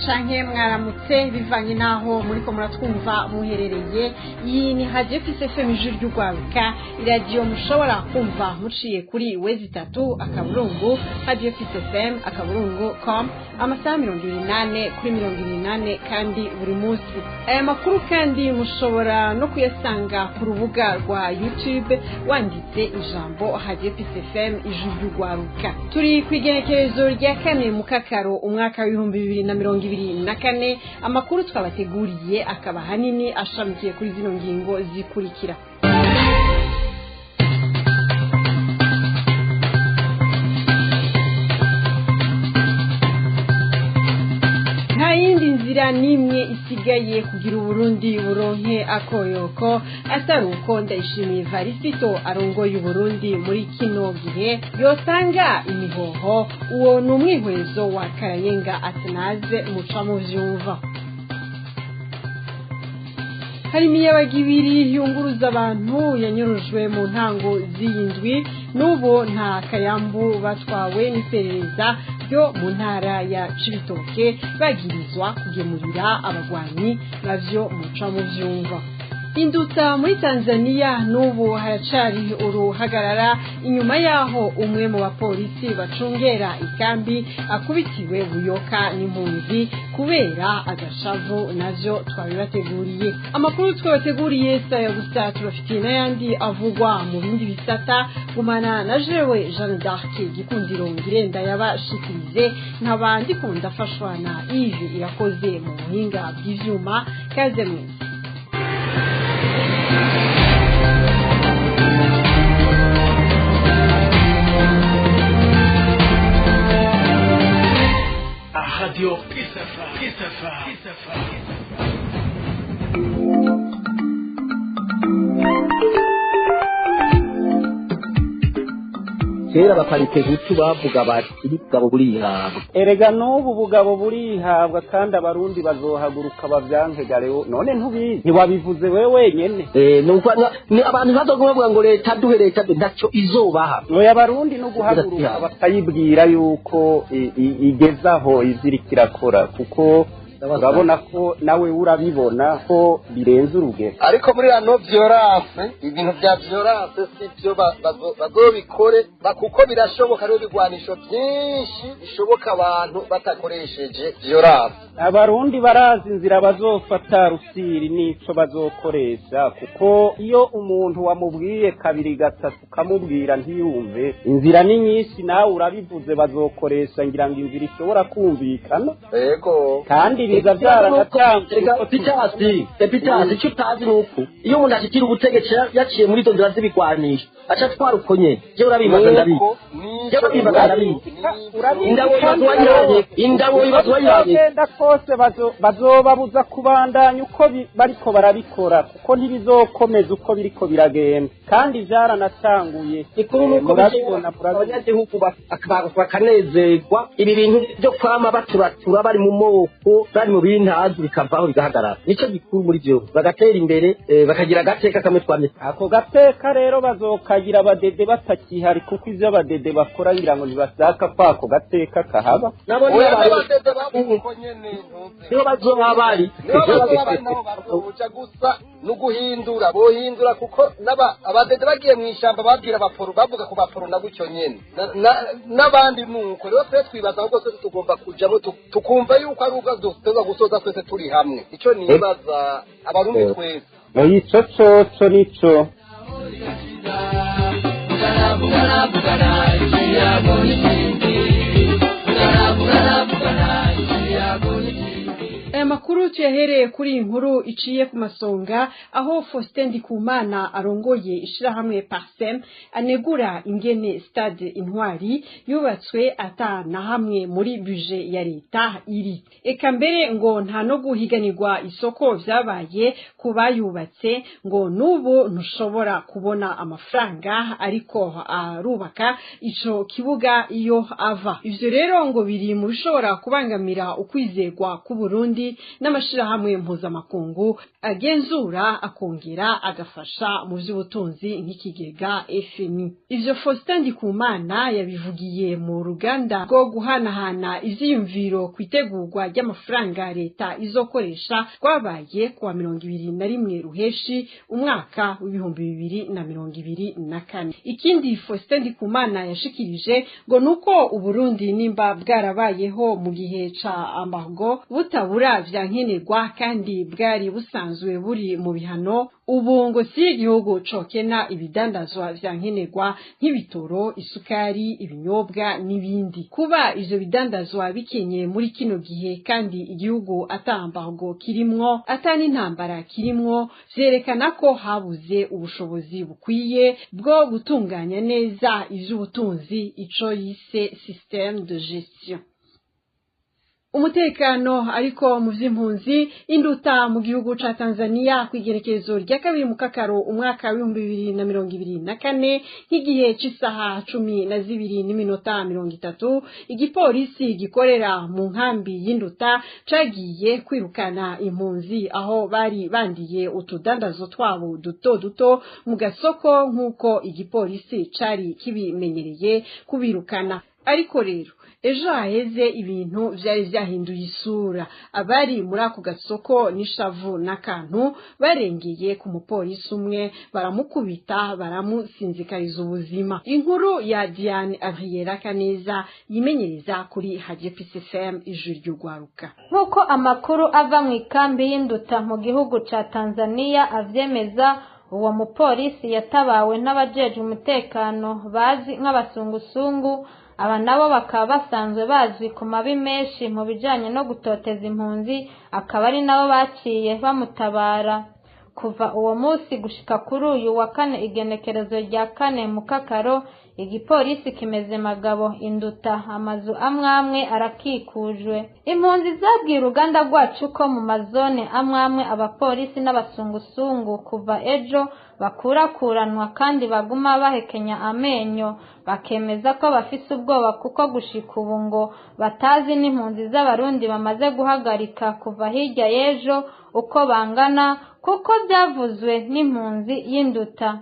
canke mwaramutse bivanye naho muriko muratwumva muherereye. Iyi ni Radio FM ijuru ry'ugwaruka, radio mushobora kumva muciye kuri wezi 3 akaburungu Radio FM akaburungu.com amasaha 28 kuri 28 kandi buri munsi. Aya makuru kandi mushobora no kuyasanga ku rubuga rwa YouTube wanditse ijambo Radio FM ijuru ry'ugwaruka. Turi kwigenekerezo rya kane mu kakaro umwaka wa 2024. Amakuru twabateguriye akaba hanini ashamikiye kuri zino ngingo zikurikira. Nta yindi nzira nimwe isigaye kugira Uburundi buronke akoyoko atari uko Ndayishimiye Varisito arongoye Uburundi muri kino gihe yotanga imihoho. Uwo ni umwihwezo wa Karayenga Atanaze muca mu vyumva. Hari imiyabaga ibiri yunguruza abantu yanyurujwe mu ntango z'iyindwi, n'ubu nta kayambu batwawe n'iperereza ryo mu ntara ya Cibitoke bagirizwa kugemurira abagwanyi navyo muca mu vyumva. Induta muri Tanzania n'ubu haracari uruhagarara inyuma yaho umwe mu bapolisi bacungera ikambi akubitiwe buyoka n'impunzi kubera agashavu. navyo twabibateguriye. Amakuru twabateguriye saya gusa turafitiye n'ayandi avugwa mu bindi bisata. Gumana na jewe Jeanne d'Arc Gikundiro ngirenda yabashikirize, nkaba ndikunda fashwa na Yves Irakoze mu buhinga bw'ivyuma. Kaze mwese. Radio Pisafa. Kera baparike gutu bavuga bati ibigabo burihabwa. Erega n'ubu bugabo burihabwa kandi abarundi bazohaguruka bavyankegare. None ntubizi ntiwabivuze wewe wenyene. Nuko ni abantu bazovuga ngo leta duhe leta ntaco izobaha. Oya abarundi no guhaguruka bakayibwira yuko igezaho izirikirakora, kuko urabona ko nawe urabibona ko birenze urugero. Ariko muri hano vyorase ibintu vya vyorase sivyo bazobikore kuko birashoboka rero bigwanisho byinshi bishoboka abantu batakoresheje vyorase. Abarundi barazi inzira bazofata rusiri nico bazokoresha, kuko iyo umuntu wamubwiye kabiri gatatu kamubwira ntiyumve, inzira ni nyinshi nawe urabivuze bazokoresha ngira ngo inzira ishobora kumvikana. Yego kandi biza byaratanzwe. Epitasi icyo utazi nuko iyo umuntu ashikira ubutegetsi yaciye muri izo nzira z'ibigwanisho aca twara ukonye. Je urabibaza ndabizi. Je urabibaza ndabizi. Indabo ibazwanye kose bazobabuza kubandanya uko bariko barabikora, kuko ntibizokomeza uko biriko biragenda kandi byaranatanguye. Murabibona abanyagihugu bakanezerwa ibi bintu byo kwama baturatura bari mu moko bari mu bintazi bikavaho bigahagarara. Nico gikuru muri byo bagatera imbere bakagira agateka kamwe twamye. Ako gateka rero bazokagira abadede batakihari, kuko ivyo abadede bakora ngira ngo ntibashaka kwako gateka kahaba. Nabone abadede babuko nyene niho bazoba bari uja gusa nuguhindura bohindura, kuko abadede bagiye mwishamba babwira abaporo bavuga ku baporo na gucyo nyene n'abandi nuko rero twe twibaza ahubwo se tugomba kujamo tukumva yuko ari ubwo duteza gusoza twese turi hamwe. Ico nibaza abarundi twese ico coco nico Aya makuru tuyahereye kuri inkuru iciye ku masonga, aho Faustin Ndikumana arongoye ishirahamwe Parsem anegura ingene stade Intwari yubatswe atana hamwe muri budget ya leta iri. Eka mbere ngo nta no guhiganirwa isoko vyabaye kubayubatse, ngo nubu ntushobora kubona amafaranga ariko arubaka ico kibuga iyo ava. Ivyo rero ngo biri mu bishobora kubangamira ukwizerwa ku Burundi n'amashirahamwe mpuzamakungu agenzura akongera agafasha mu by'ubutunzi nk'ikigega FMI. Ivyo Faustin Ndikumana yabivugiye mu ruganda rwo guhanahana ivyiyumviro kwitegurwa ry'amafaranga leta izokoresha rwabaye kuwa 21 ruheshi umwaka w'2024. Ikindi Faustin Ndikumana yashikirije ngo nuko Uburundi nimba bwarabayeho mu gihe ca ambargo butabura vyankenerwa kandi bwari busanzwe buri mu bihano, ubu ngo si igihugu cokena ibidandazwa vyankenerwa nk'ibitoro, isukari, ibinyobwa n'ibindi. Kuba ivyo bidandazwa bikenye muri kino gihe kandi igihugu atambargo kirimwo n'intambara kirimwo, vyerekana ko habuze ubushobozi bukwiye bwo gutunganya neza ivy'ubutunzi, ico yise système de gestion. Umutekano ariko mu vy'impunzi induta mu gihugu ca Tanzania kwigerekezo rya kabiri mu kakaro umwaka wa 2024 nk'igihe c'isaha 12:30 igipolisi gikorera mu nkambi y'induta cagiye kwirukana impunzi aho bari bandiye utudandazo twabo duto duto mu gasoko nk'uko igipolisi cari kibimenyereye kubirukana. Ariko rero ejo haheze ibintu vyari vyahinduye isura. Abari muri ako gasoko n'ishavu n'akantu barengeye ku mupolisi umwe baramukubita baramusinzikariza ubuzima. Inkuru ya Diane Ariera Kaneza yimenyereza kuri Radio PCFM ijwi ry'ugwaruka. Nkuko amakuru ava mu ikambi y'induta mu gihugu ca Tanzania avyemeza, uwo mupolisi yatabawe n'abajeje umutekano bazi nk'abasungusungu. Aba nabo bakaba basanzwe bazwi ku mabi menshi mu bijanye no gutoteza impunzi, akaba ari nabo baciye bamutabara. Kuva uwo munsi gushika kuri uyu wa kane igenekerezo rya 4 mu kakaro, igipolisi kimeze magabo induta, amazu amwamwe arakikujwe. Impunzi zabwiye uruganda rwacu ko mu mazone amwamwe abapolisi n'abasungusungu kuva ejo bakurakuranwa kandi baguma bahekenya amenyo, bakemeza ko bafise ubwoba kuko gushika ubu ngo batazi n'impunzi z'abarundi bamaze guhagarika kuva hirya y'ejo uko bangana, kuko byavuzwe n'impunzi y'induta.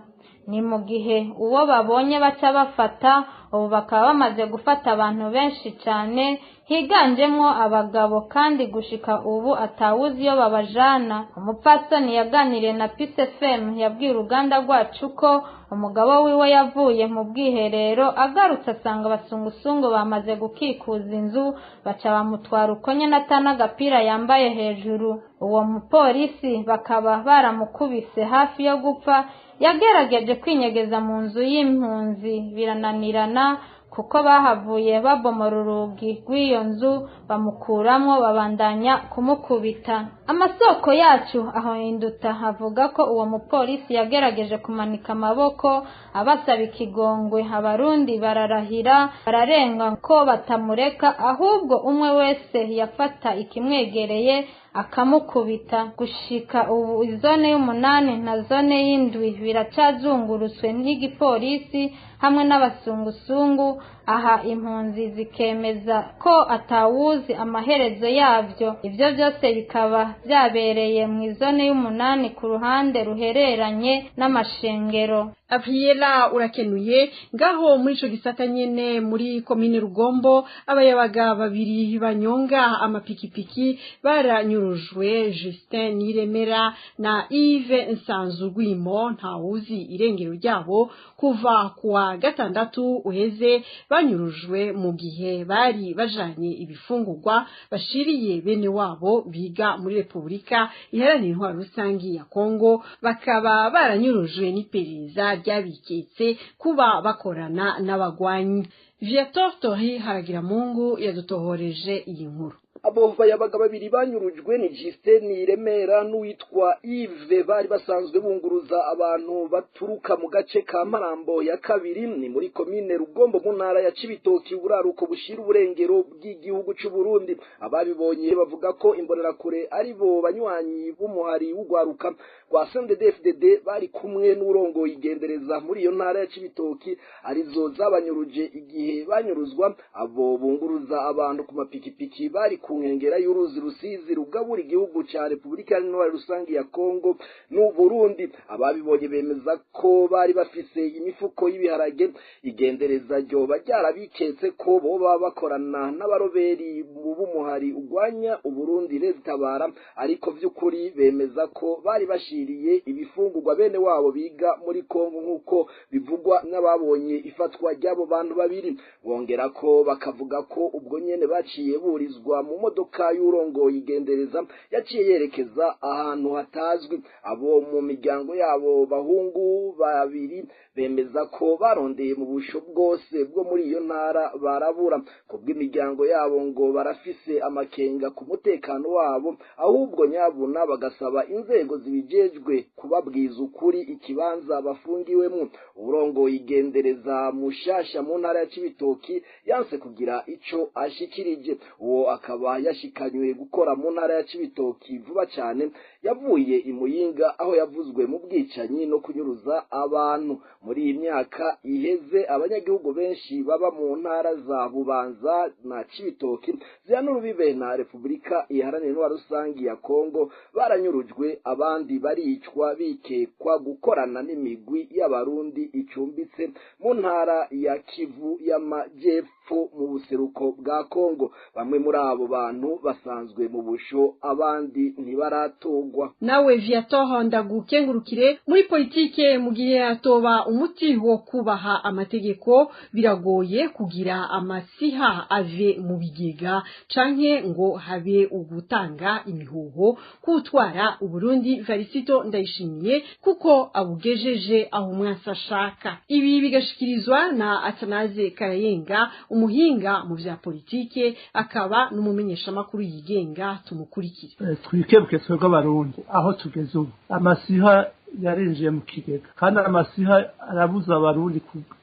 Ni mu gihe uwo babonye baca bafata, ubu bakaba bamaze gufata abantu benshi cyane higanjemwo abagabo, kandi gushika ubu atawuzi iyo babajana. Umupfasoni yaganiriye na Peace FM yabwiye uruganda rwacu ko umugabo wiwe yavuye mu bwiherero agarutse asanga abasungusungu bamaze gukikuza inzu, baca bamutwara uko nyene atanagapira yambaye hejuru. Uwo mupolisi bakaba baramukubise hafi yo gupfa, yagerageje kwinyegeza mu nzu y'impunzi birananirana kuko bahavuye babomora urugi rw'iyo nzu bamukuramwo babandanya kumukubita. Amasoko yacu aho induta avuga ko uwo mupolisi yagerageje kumanika amaboko abasaba ikigongwe. Abarundi bararahira bararenga ko batamureka, ahubwo umwe wese yafata ikimwegereye akamukubita. Gushika ubu izone y'8 na zone y'indwi biracazunguruswe n'igipolisi hamwe n'abasungusungu. Aha impunzi zikemeza ko atawuzi amaherezo yavyo. Ivyo byose bikaba byabereye mu izone y'8 ku ruhande ruhereranye n'amashengero. Apriela urakenuye. Ngaho muri ico gisata nyene muri komine Rugombo, abayabaga babiri banyonga amapikipiki baranyurujwe. Justin Niremera na Yves Nsanzurwimo ntawuzi irengero ryabo kuva kuwa gatandatu uheze, banyurujwe mu gihe bari bajanye ibifungurwa bashiriye bene wabo biga muri Republika Iharanira Intwaro Rusangi ya Kongo. Bakaba baranyurujwe n'iperereza ryabiketse kuba bakorana n'abagwanyi. Viator Tori Haragiramungu yadutohoreje iyi nkuru. Abo bayabaga babiri banyurujwe ni Justin Niremera n'uwitwa Yves, bari basanzwe bunguruza abantu baturuka mu gace ka Marambo ya kabiri, ni muri komine Rugombo mu ntara ya Cibitoki, buraruko bushira uburengero bw'igihugu c'u Burundi. Ababibonye bavuga ko imbonerakure ari bo banywanyi b'umuhari w'ugwaruka rwa CNDD-FDD bari kumwe n'urongo igendereza muri iyo ntara ya Cibitoki, arizo zabanyuruje igihe banyuruzwa. Abo bunguruza abantu ku mapikipiki bari ku ku nkengera y'uruzi rusizi rugabura igihugu ca Repubulika Iharanira Rusangi ya Kongo n'u Burundi. Ababibonye bemeza ko bari bafise imifuko y'ibiharage, igendereza ryoba ryarabiketse ko boba bakorana n'abaroberi b'umuhari ugwanya Uburundi Rezitabara, ariko vy'ukuri bemeza ko bari bashiriye ibifungurwa bene wabo biga muri Kongo nk'uko bivugwa n'ababonye ifatwa ry'abo bantu babiri. Bongera ko bakavuga ko ubwo nyene baciye burizwa mu modoka y'urongoye igendereza yaciye yerekeza ahantu hatazwi. Abo mu miryango yabo bahungu babiri bemeza ko barondeye mu busho bwose bwo muri iyo ntara barabura. Kubw'imiryango yabo ngo barafise amakenga ku mutekano wabo, ahubwo nyabuna bagasaba inzego zibijejwe kubabwiza ukuri ikibanza bafungiwemo. Urongoye igendereza mushasha mu ntara ya Cibitoki yanse kugira ico ashikirije. Uwo akaba yashikanywe gukora mu ntara ya Cibitoki vuba cyane, yavuye i Muyinga aho yavuzwe mu bwicanyi no kunyuruza abantu. Muri iyi myaka iheze abanyagihugu benshi baba mu ntara za Bubanza na Cibitoki zihanurubibe na Repubulika Iharanira Rusangi ya Kongo baranyurujwe, abandi baricwa bikekwa gukorana n'imigwi y'abarundi icumbitse mu ntara ya Kivu y'Amajepfo mu buseruko bwa Kongo. Bamwe muri abo bantu basanzwe mu busho, abandi ntibaratogwa. Nawe Viator ndagukengurukire. Muri politike mu gihe atoba umuti wo kubaha amategeko, biragoye kugira amasiha ave mu bigega canke ngo habe ugutanga imihuho kutwara Uburundi Varisito Ndayishimiye kuko abugejeje aho umwasa ashaka. Ibi bigashikirizwa na Atanaze Karayenga, umuhinga mu vya politike akaba n'umumenyesha makuru yigenga. Tumukurikire. Twikebuke twebwe abarundi aho tugeze ubu, amasiha yarinjiye mu kigega kandi amasiha arabuza abarundi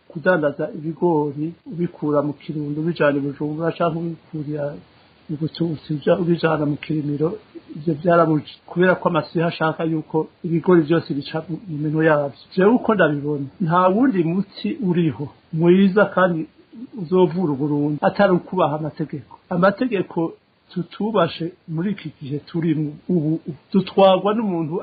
kudandaza ibigori ubikura mu Kirundo bijana Bujumbura canke ubikurira Ibututsi ubijana mu Kirimiro. Ivyo byarabuje kubera ko amasiha ashaka yuko ibigori byose bica mu minwe yabyo. Jewe uko ndabibona nta wundi muti uriho mwiza kandi uzovura Uburundi atari ukubaha amategeko tutubashe muri iki gihe turimo ubu. Dutwagwa n'umuntu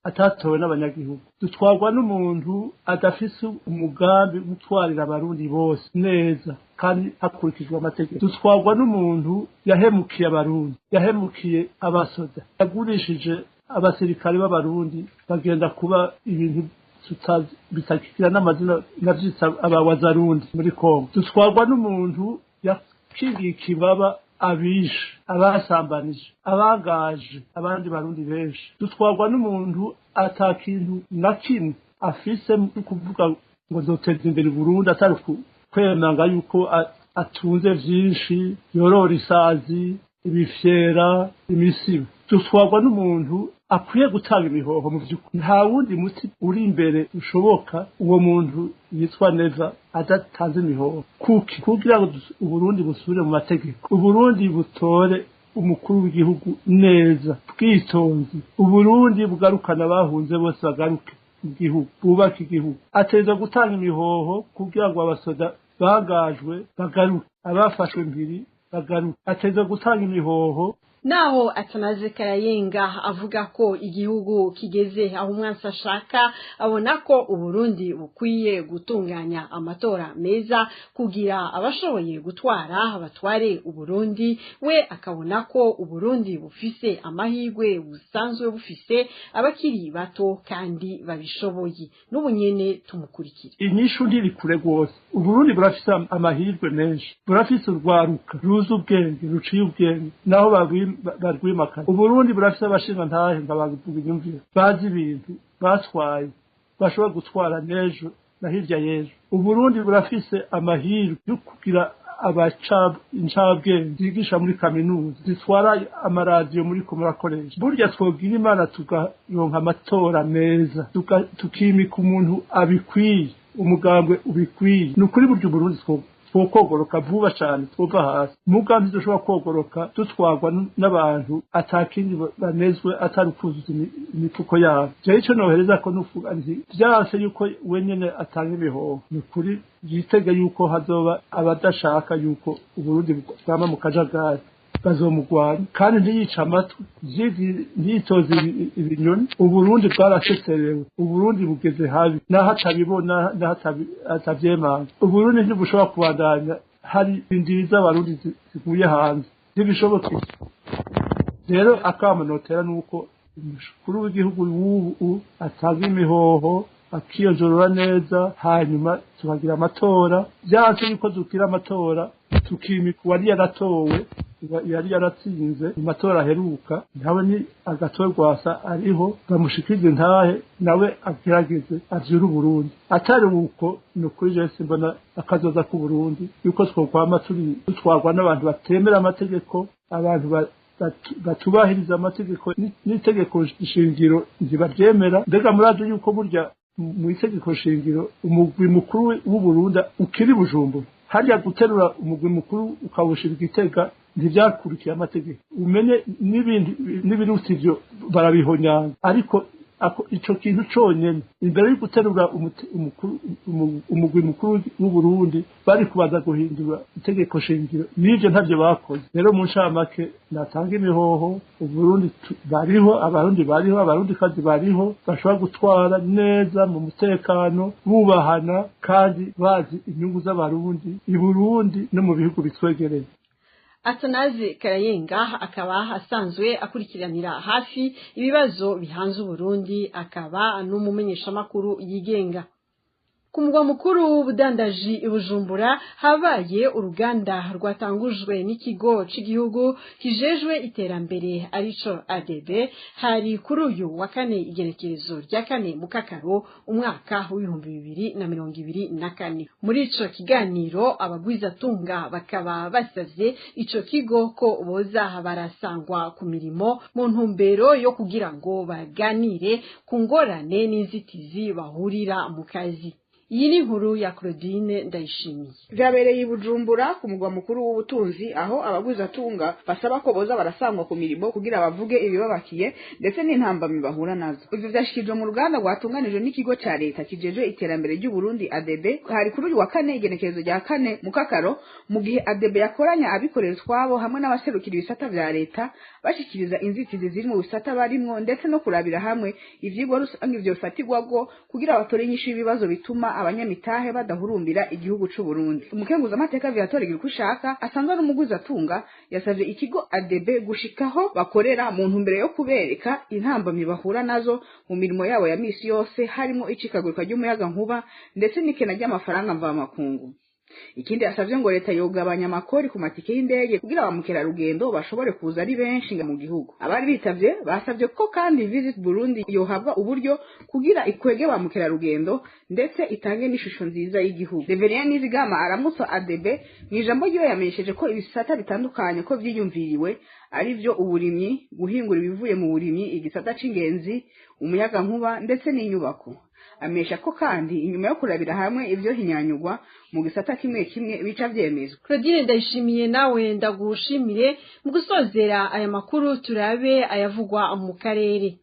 atatowe n'abanyagihugu, dutwagwa n'umuntu adafise umugambi gutwarira abarundi bose neza kandi hakurikijwe amategeko. Dutwagwa n'umuntu yahemukiye abarundi, yahemukiye abasoda, yagurishije abasirikare b'abarundi bagenda kuba ibintu bitakikira n'amazina navyitsa abawazarundi muri Kongo. Dutwagwa n'umuntu yakingiye ikibaba abishe, abasambanije, abangaje abandi barundi benshi. Dutwagwa n'umuntu atakintu na kimwe afise kuvuga ngo zoteza imbere Burundi atari kwemanga yuko atunze vyinshi, yorora isazi, ibifyera, imisibo. Dutwagwa n'umuntu akwiye gutanga imihoho mu by'ukuri. Nta wundi muti uri imbere ushoboka uwo muntu yitwa neza adatanze imihoho. Kugira ngo Uburundi busubire mu mategeko, Uburundi butore umukuru w'igihugu neza bwitonzi, Uburundi bugarukana abahunze bose bagaruke mu gihugu, bubaka igihugu. Ateza gutanga imihoho kugira ngo abasoda bagajwe bagaruke, abafashwe mpiri bagaruke. Ateza gutanga imihoho. Naho Atanaze Karayenga avuga ko igihugu kigeze aho umwansi ashaka, abona ko Uburundi bukwiye gutunganya amatora meza kugira abashoboye gutwara batware Uburundi. We akabona ko Uburundi bufise amahirwe busanzwe bufise abakiri bato kandi babishoboye. N'ubunyene tumukurikira. Inyishu ndiri kure gose. Uburundi burafise amahirwe menshi, burafise urwaruka ruzi ubwenge, ruciye ubwenge, naho barwimakana. Uburundi burafise abashinga ntahe ngabavuga inyumvire, bazi ibintu, batwaye, bashobora gutwara nejo na hirya yejo. Uburundi burafise amahirwe yo kugira incabwenge zigisha muri kaminuza, zitwara amaradiyo muri ko murakoresha. Burya twogira Imana tugaronka amatora meza, tukimika umuntu abikwiye, umugambwe ubikwiye. Nukuri burya Uburundi twokogoroka vuba cyane, twova hasi. Umugambi dushobora kogoroka dutwagwa n'abantu atakindi banezwe atari kuzuza imifuko yabo. Je ico nohereza ko nuvuga nti byanse yuko wenyene atanga imihoho. Nukuri yitege yuko hazoba abadashaka yuko Uburundi bwama mu kajagari. bazomugwanya kandi ntiyica amatwi ntiyitoze ibinyoni. Uburundi bwaraseserewe, Uburundi bugeze habi naho atabibona naho atavyemanga. Uburundi ntibushobora kubandanya hari indiri z'abarundi ziguye hanze, ntibishoboke. Rero akamunotera nuko umukuru w'igihugu w'ubu atanga imihoho akiyonjorora neza, hanyuma tukagira amatora. Byanse yuko dukira amatora tukimika uwari yaratowe yari yaratsinze mu matora aheruka, nawe ni agatorwasa ariho bamushikirize ntahe nawe agerageze avyura Uburundi. Atari uko ni ukuri jese mbona akazoza ku Burundi yuko twokwama dutwarwa n'abantu batemera amategeko, abantu batubahiriza amategeko n'itegeko shingiro ntibaryemera. Mbega murazi yuko burya mu itegeko shingiro umugwi mukuru w'Uburundi ukiri Bujumbura, harya guterura umugwi mukuru ukawushira Gitega ntivyakurikiye amategeko. Umenye n'ibintu ivyo barabihonyanga, ariko ico kintu conyene imbere yo guterura umugwi mukuru w'Uburundi bari kubaza guhindura itegeko shingiro, n'ivyo ntavyo bakoze. Rero mu ncamake natanga imihoho, Uburundi bariho, abarundi bariho, abarundikazi bariho, bashobora gutwara neza mu mutekano, bubahana kandi bazi inyungu z'abarundi i Burundi no mu bihugu bitwegereye. Atanaze Karayenga akaba asanzwe akurikiranira hafi ibibazo bihanze Uburundi, akaba n'umumenyesha makuru yigenga. Ku mugwa mukuru w'ubudandaji i Bujumbura habaye uruganda rwatangujwe n'ikigo c'igihugu kijejwe iterambere arico ADB. Hari kuri uyu wa kane igenekerezo rya kane mu Kakaro umwaka w'2024. Muri ico kiganiro abagwizatunga bakaba basavye ico kigo ko boza barasangwa ku mirimo mu ntumbero yo kugira ngo baganire ku ngorane n'inzitizi bahurira mu kazi. Iyi ni inkuru ya Claudine Ndayishimiye. Vyabereye i Bujumbura ku mugwa mukuru w'ubutunzi, aho abagwizatunga basaba ko boza barasangwa ku mirimo kugira bavuge ibibabakiye ndetse n'intambamyi bahura nazo. Ivyo vyashikijwe mu ruganda rwatunganijwe n'ikigo ca leta kijeje iterambere ry'u Burundi ADB. Hari kuri uyu wa kane igenekerezo rya kane mu Kakaro, mu gihe ADB yakoranya abikorera twabo hamwe n'abaserukira ibisata vya leta bashikiriza inzitizi ziri mu bisata barimwo ndetse no kurabira hamwe ivyigwa rusange vyofatirwako kugira batore inyishu y'ibibazo bituma abanyamitahe badahurumbira igihugu c'u Burundi. Umukenguza amateka vyatorega ushaka asanzwe n'umugwizatunga yasavye ikigo ADB gushikaho bakorera mu ntumbero yo kubereka intambamyi bahura nazo mu mirimo yabo ya misi yose, harimo icikagurika ry'umuyaga nkuba ndetse n'ikena ry'amafaranga mvamakungu. Ikindi asavye ngo leta yogabanya amakori ku matike y'indege kugira abamukera rugendo bashobore kuza ari benshi mu gihugu. Abari bitavye basavye ko kandi Visit Burundi yohabwa uburyo kugira ikwege bamukera rugendo ndetse itange n'ishusho nziza y'igihugu. Reverien Nizigama aramutsa ADB mwijambo ryo yamenyesheje ko ibisata bitandukanye ko vyiyumviriwe ari vyo uburimyi, guhingura ibivuye mu burimyi, igisata c'ingenzi, umuyaga nkuba ndetse n'inyubako. Amesha ko kandi inyuma yo kurabira hamwe ivyo hinyanyugwa mu gisata kimwe kimwe bica vyemezwa. Claudine Ndayishimiye nawe ndagushimire. Mu gusozera aya makuru turabe ayavugwa mu karere.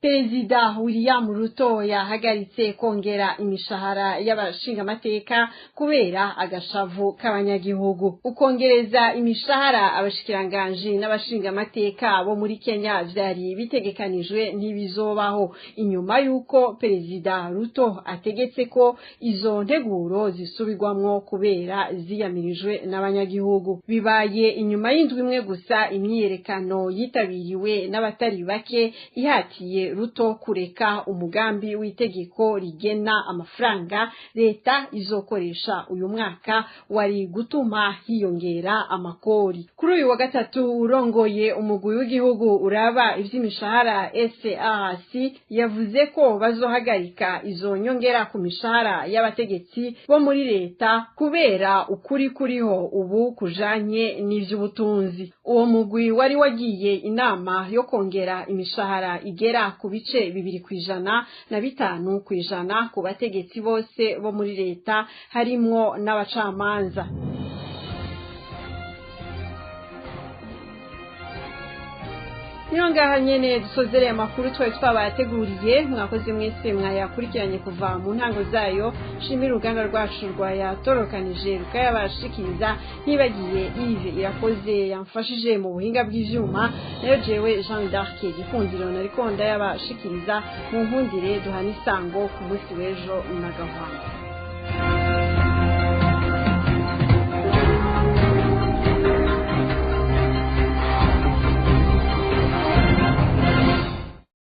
Perezida William Ruto yahagaritse kongera imishahara y'abashinga amateka kubera agashavu k'abanyagihugu. Ukongereza imishahara abashikiranganje n'abashinga amateka bo muri Kenya vyari bitegekanijwe ntibizobaho, inyuma yuko Perezida Ruto ategetse ko izo nteguro zisubirwamwo kubera ziyamirijwe n'abanyagihugu. Bibaye inyuma y'indwi imwe gusa imyiyerekano yitabiriwe n'abatari bake ihatiye Ruto kureka umugambi w'itegeko rigena amafaranga leta izokoresha uyu mwaka wari gutuma hiyongera amakori. Kuri uyu wa gatatu urongoye umugwi w'igihugu uraba ivy'imishahara SARC yavuze ko bazohagarika izo nyongera ku mishahara y'abategetsi bo muri leta kubera ukuri kuriho ubu kujanye n'ivy'ubutunzi. Uwo mugwi wari wagiye inama yo kongera imishahara igera ku bice 2% na 5% ku bategetsi bose bo muri leta harimwo n'abacamanza. niyo ngaha nyene dusozereye amakuru twari twabayateguriye mwakoze mwese mwayakurikiranye kuva mu ntango zayo shimira uruganda rwacu rwayatorokanije rukayabashikiriza ntibagiye Yves irakoze yamfashije mu buhinga bw'ivyuma nayo jewe Jean d'Arc gikundiro nariko ndayabashikiriza mu nkundire duhana isango ku munsi w'ejo na gahwana